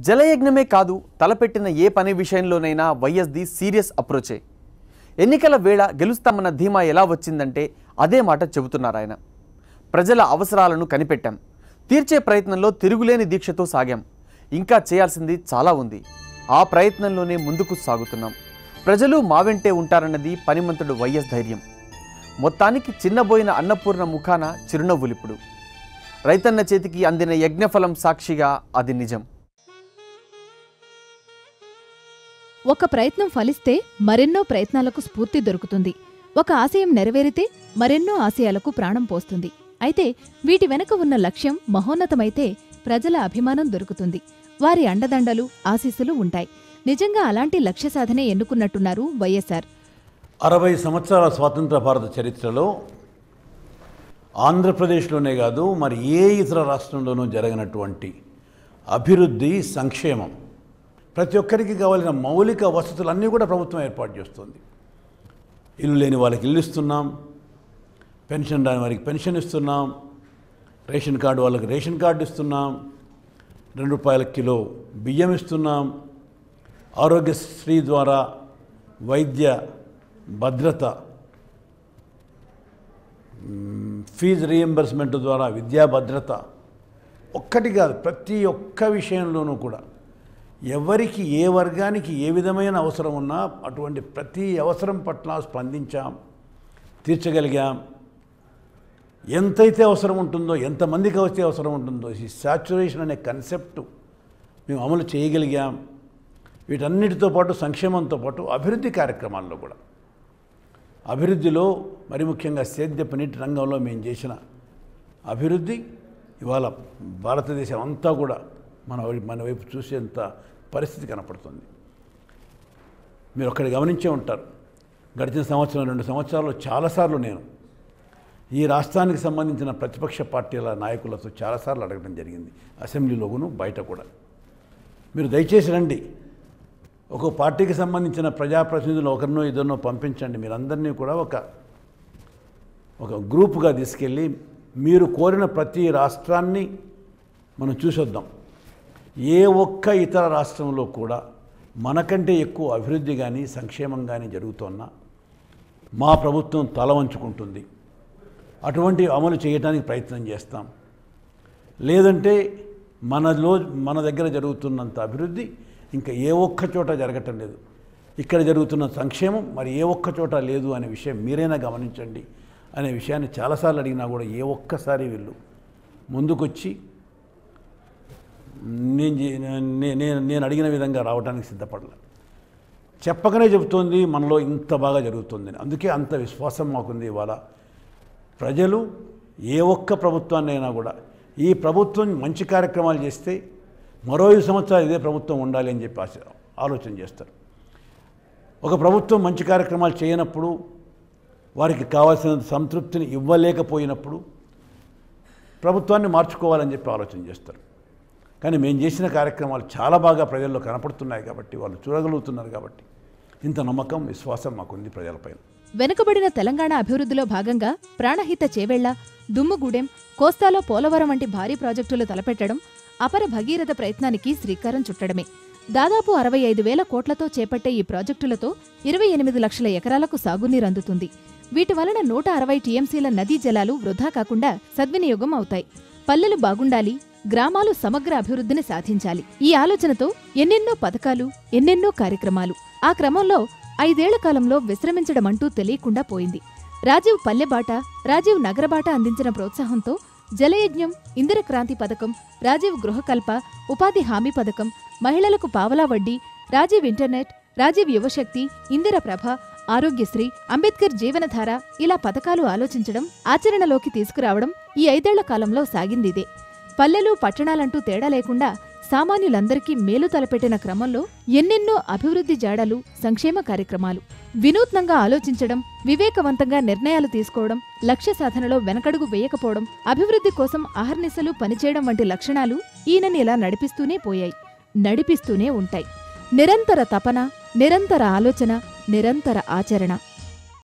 జలయజ్ఞమే కాదు, తలపెట్టిన ఏ పని విషయంలోనైనా వైఎస్ది సీరియస్ అప్రోచే. ఎన్నికల వేళ గెలుస్తామన్న ధీమా ఎలా వచ్చిందంటే అదే మాట చెబుతున్నారు ఆయన. ప్రజల అవసరాలను కనిపెట్టాం, తీర్చే ప్రయత్నంలో తిరుగులేని దీక్షతో సాగాం. ఇంకా చేయాల్సింది చాలా ఉంది. ఆ ప్రయత్నంలోనే ముందుకు సాగుతున్నాం. ప్రజలు మా వెంటే ఉంటారన్నది పనిమంతుడు వైఎస్ ధైర్యం. మొత్తానికి చిన్నబోయిన అన్నపూర్ణ ముఖాన చిరునవ్వులిప్పుడు. రైతన్న చేతికి అందిన యజ్ఞఫలం సాక్షిగా అది నిజం. ఒక ప్రయత్నం ఫలిస్తే మరెన్నో ప్రయత్నాలకు స్ఫూర్తి దొరుకుతుంది. ఒక ఆశయం నెరవేరితే మరెన్నో ఆశయాలకు ప్రాణం పోస్తుంది. అయితే వీటి వెనక ఉన్న లక్ష్యం మహోన్నతమైతే ప్రజల అభిమానం దొరుకుతుంది. వారి అండదండలు, ఆశీస్సులు ఉంటాయి. నిజంగా అలాంటి లక్ష్య సాధనే ఎన్నుకున్నట్టున్నారు వైఎస్ఆర్. 60 సంవత్సరాల స్వాతంత్ర భారత చరిత్రలో ఆంధ్రప్రదేశ్లోనే కాదు, మరి ఏ ఇతర రాష్ట్రంలోనూ జరగనటువంటి అభివృద్ధి, సంక్షేమం, ప్రతి ఒక్కరికి కావాల్సిన మౌలిక వసతులన్నీ కూడా ప్రభుత్వం ఏర్పాటు చేస్తుంది. ఇల్లు లేని వాళ్ళకి ఇల్లు ఇస్తున్నాం, పెన్షన్ రాని వారికి పెన్షన్ ఇస్తున్నాం, రేషన్ కార్డు వాళ్ళకి రేషన్ కార్డు ఇస్తున్నాం, 2 రూపాయల కిలో బియ్యం ఇస్తున్నాం, ఆరోగ్యశ్రీ ద్వారా వైద్య భద్రత, ఫీజు రీఎంబర్స్మెంట్ ద్వారా విద్యా భద్రత, ఒక్కటి కాదు ప్రతి ఒక్క విషయంలోనూ కూడా ఎవరికి ఏ వర్గానికి ఏ విధమైన అవసరం ఉన్నా అటువంటి ప్రతి అవసరం పట్ల స్పందించాం, తీర్చగలిగాం. ఎంతైతే అవసరం ఉంటుందో, ఎంతమందికి అయితే అవసరం ఉంటుందో ఈ సాచ్యురేషన్ అనే కన్సెప్ట్ మేము అమలు చేయగలిగాం. వీటన్నిటితో పాటు సంక్షేమంతో పాటు అభివృద్ధి కార్యక్రమాల్లో కూడా, అభివృద్ధిలో మరి ముఖ్యంగా సేద్యపు నీటి రంగంలో మేము చేసిన అభివృద్ధి ఇవాళ భారతదేశం అంతా కూడా మన వైపు చూసేంత పరిస్థితి కనపడుతుంది. మీరు ఒక్కడి గమనించే ఉంటారు, గడిచిన సంవత్సరం 2 సంవత్సరాల్లో చాలాసార్లు నేను ఈ రాష్ట్రానికి సంబంధించిన ప్రతిపక్ష పార్టీల నాయకులతో చాలాసార్లు అడగడం జరిగింది, అసెంబ్లీలోను బయట కూడా. మీరు దయచేసి రండి, ఒక పార్టీకి సంబంధించిన ప్రజాప్రతినిధులు ఒకరినో ఇద్దరినో పంపించండి, మీరందరినీ కూడా ఒక గ్రూపుగా తీసుకెళ్ళి మీరు కోరిన ప్రతి రాష్ట్రాన్ని మనం చూసొద్దాం. ఏ ఒక్క ఇతర రాష్ట్రంలో కూడా మనకంటే ఎక్కువ అభివృద్ధి కానీ సంక్షేమం కానీ జరుగుతున్నా మా ప్రభుత్వం తల వంచుకుంటుంది. అటువంటి అమలు చేయడానికి ప్రయత్నం చేస్తాం. లేదంటే మన దగ్గర జరుగుతున్నంత అభివృద్ధి ఇంకా ఏ ఒక్క చోట జరగటం లేదు. ఇక్కడ జరుగుతున్న సంక్షేమం మరి ఏ ఒక్క చోట లేదు అనే విషయం మీరైనా గమనించండి అనే విషయాన్ని చాలాసార్లు అడిగినా కూడా ఏ ఒక్కసారి వీళ్ళు ముందుకొచ్చి నేను అడిగిన విధంగా రావడానికి సిద్ధపడలే. చెప్పకనే చెబుతోంది మనలో ఇంత బాగా జరుగుతుందని. అందుకే అంత విశ్వాసం మాకుంది. ఇవాళ ప్రజలు ఏ ఒక్క ప్రభుత్వాన్ని అయినా కూడా ఈ ప్రభుత్వం మంచి కార్యక్రమాలు చేస్తే మరో 5 సంవత్సరాలు ఇదే ప్రభుత్వం ఉండాలి అని చెప్పి ఆలోచన చేస్తారు. ఒక ప్రభుత్వం మంచి కార్యక్రమాలు చేయనప్పుడు, వారికి కావాల్సిన సంతృప్తిని ఇవ్వలేకపోయినప్పుడు ప్రభుత్వాన్ని మార్చుకోవాలని చెప్పి ఆలోచన చేస్తారు. కానీ మేము చేసిన కార్యక్రమాలు చాలా బాగా ప్రజల్లో కనపడుతున్నాయి కాబట్టి, వాళ్ళు చూడగలుగుతున్నారు కాబట్టి ఇంత నమ్మకం, విశ్వాసం మాకుంది ప్రజలపైన. వెనుకబడిన తెలంగాణ అభివృద్ధిలో భాగంగా ప్రాణహిత చేవెళ్ల, దుమ్ముగూడెం, కోస్తాలో పోలవరం వంటి భారీ ప్రాజెక్టులు తలపెట్టడం అపర భగీరథ ప్రయత్నానికి శ్రీకారం చుట్టడమే. దాదాపు 65,000 కోట్లతో చేపట్టే ఈ ప్రాజెక్టులతో 28 లక్షల ఎకరాలకు సాగునీరందుతుంది. వీటి వలన 160 టీఎంసీల నదీ జలాలు వృధా కాకుండా సద్వినియోగం అవుతాయి. పల్లెలు బాగుండాలి, గ్రామాలు సమగ్ర అభివృద్ధిని సాధించాలి. ఈ ఆలోచనతో ఎన్నెన్నో పథకాలు, ఎన్నెన్నో కార్యక్రమాలు. ఆ క్రమంలో 5 ఏళ్ల కాలంలో విశ్రమించడమంటూ తెలియకుండా పోయింది. రాజీవ్ పల్లెబాట, రాజీవ్ నగరబాట అందించిన ప్రోత్సాహంతో జలయజ్ఞం, ఇందిరక్రాంతి పథకం, రాజీవ్ గృహకల్ప, ఉపాధి హామీ పథకం, మహిళలకు పావలా వడ్డీ, రాజీవ్ ఇంటర్నెట్, రాజీవ్ యువశక్తి, ఇందిరప్రభ, ఆరోగ్యశ్రీ, అంబేద్కర్ జీవనధార ఇలా పథకాలు ఆలోచించడం, ఆచరణలోకి తీసుకురావడం ఈ 5 ఏళ్ల కాలంలో సాగిందిదే. పల్లెలు పట్టణాలంటూ తేడా లేకుండా సామాన్యులందరికీ మేలు తలపెట్టిన క్రమంలో ఎన్నెన్నో అభివృద్ధి జాడలు, సంక్షేమ కార్యక్రమాలు. వినూత్నంగా ఆలోచించడం, వివేకవంతంగా నిర్ణయాలు తీసుకోవడం, లక్ష్య సాధనలో వెనకడుగు వేయకపోవడం, అభివృద్ధి కోసం అహర్నిశలు పనిచేయడం వంటి లక్షణాలు ఈయనని ఇలా నడిపిస్తూనే పోయాయి, నడిపిస్తూనే ఉంటాయి. నిరంతర తపన, నిరంతర ఆలోచన, నిరంతర ఆచరణ.